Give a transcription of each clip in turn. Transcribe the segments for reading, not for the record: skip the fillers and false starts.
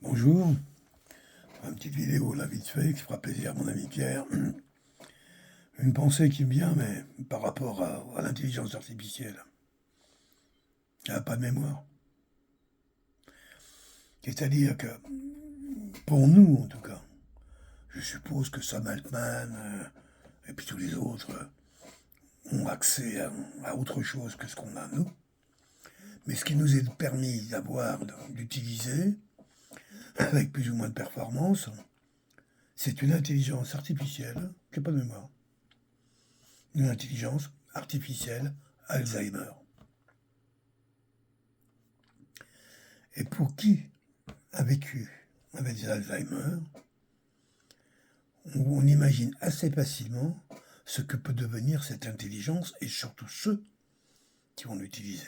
Bonjour, une petite vidéo là vite fait qui fera plaisir à mon ami Pierre. Une pensée qui me vient, mais par rapport à l'intelligence artificielle. Elle n'a pas de mémoire. C'est-à-dire que, pour nous en tout cas, je suppose que Sam Altman et puis tous les autres ont accès à autre chose que ce qu'on a nous. Mais ce qui nous est permis d'avoir, d'utiliser, avec plus ou moins de performance, c'est une intelligence artificielle qui n'a pas de mémoire. Une intelligence artificielle Alzheimer. Et pour qui a vécu avec des Alzheimer, on imagine assez facilement ce que peut devenir cette intelligence et surtout ceux qui vont l'utiliser.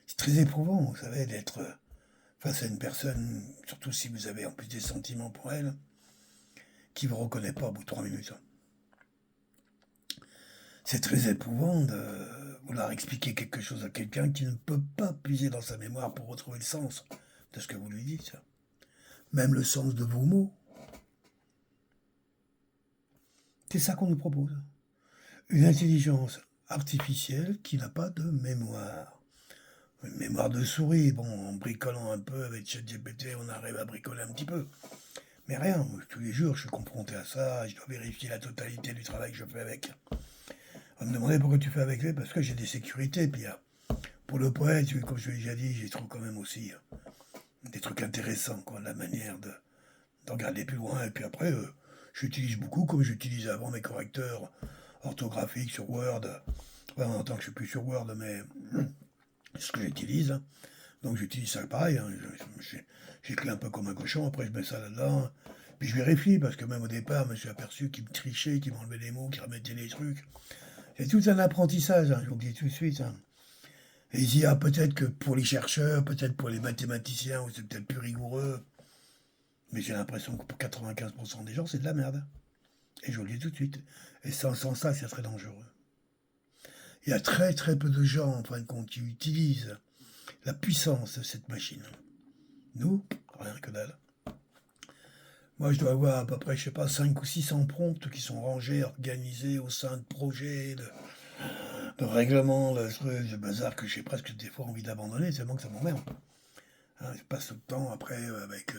C'est très éprouvant, vous savez, d'être face à une personne, surtout si vous avez en plus des sentiments pour elle, qui ne vous reconnaît pas au bout de 3 minutes. C'est très éprouvant de vouloir expliquer quelque chose à quelqu'un qui ne peut pas puiser dans sa mémoire pour retrouver le sens de ce que vous lui dites. Même le sens de vos mots. C'est ça qu'on nous propose. Une intelligence artificielle qui n'a pas de mémoire. Une mémoire de souris. Bon, en bricolant un peu avec ChatGPT, on arrive à bricoler un petit peu. Mais rien, tous les jours, je suis confronté à ça. Je dois vérifier la totalité du travail que je fais avec. On me demandait pourquoi tu fais avec lui, parce que j'ai des sécurités. Puis pour le poète, comme je l'ai déjà dit, j'ai trouvé quand même aussi des trucs intéressants, quoi, la manière de regarder plus loin. Et puis après, j'utilise beaucoup, comme j'utilisais avant mes correcteurs orthographiques sur Word. Enfin, en tant que je suis plus sur Word, mais c'est ce que j'utilise. Donc j'utilise ça pareil. J'écris un peu comme un cochon, après je mets ça là-dedans. Puis je vérifie, parce que même au départ, je me suis aperçu qu'il me trichait, qu'il m'enlevait des mots, qu'il remettait des trucs. C'est tout un apprentissage, je vous le dis tout de suite. Et il y a peut-être que pour les chercheurs, peut-être pour les mathématiciens, c'est peut-être plus rigoureux. Mais j'ai l'impression que pour 95% des gens, c'est de la merde. Et je vous le dis tout de suite. Et sans ça, c'est très dangereux. Il y a très très peu de gens, en fin de compte, qui utilisent la puissance de cette machine. Nous, rien que dalle. Moi, je dois avoir à peu près, je sais pas, 5 ou 600 prompts qui sont rangés, organisés au sein de projets, de règlements, de bazar que j'ai presque des fois envie d'abandonner, tellement que ça m'emmerde. Je passe tout le temps après avec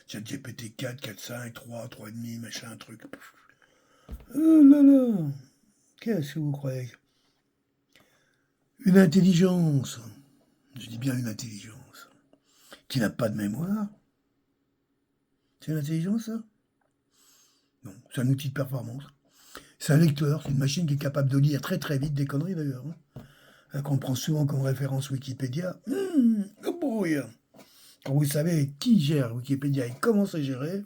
ChatGPT 4, 4.5, 3, 3,5, machin, truc. Oh là là, qu'est-ce que vous croyez? Une intelligence, je dis bien une intelligence, qui n'a pas de mémoire. C'est une intelligence, ça? Non, c'est un outil de performance. C'est un lecteur, c'est une machine qui est capable de lire très très vite, des conneries d'ailleurs. Qu'on prend souvent comme référence Wikipédia. Oh boy. Quand vous savez qui gère Wikipédia et comment c'est géré,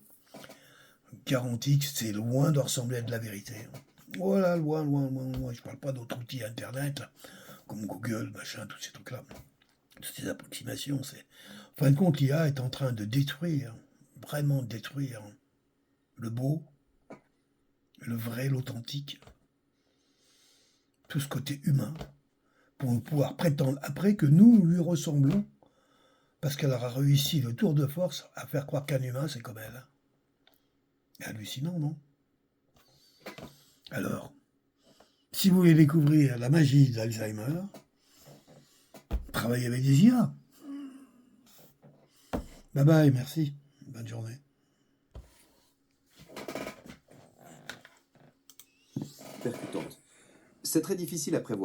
garantie que c'est loin de ressembler à de la vérité. Voilà, loin, loin, loin, loin. Je parle pas d'autres outils Internet, comme Google, machin, tous ces trucs-là. Toutes ces approximations, c'est... En fin de compte, l'IA est en train de détruire, vraiment détruire, le beau, le vrai, l'authentique, tout ce côté humain, pour pouvoir prétendre après que nous lui ressemblons, parce qu'elle aura réussi le tour de force à faire croire qu'un humain, c'est comme elle. Hallucinant, non? Alors, si vous voulez découvrir la magie d'Alzheimer, travaillez avec des IA. Bye bye, merci. Bonne journée. Percutante. C'est très difficile à prévoir.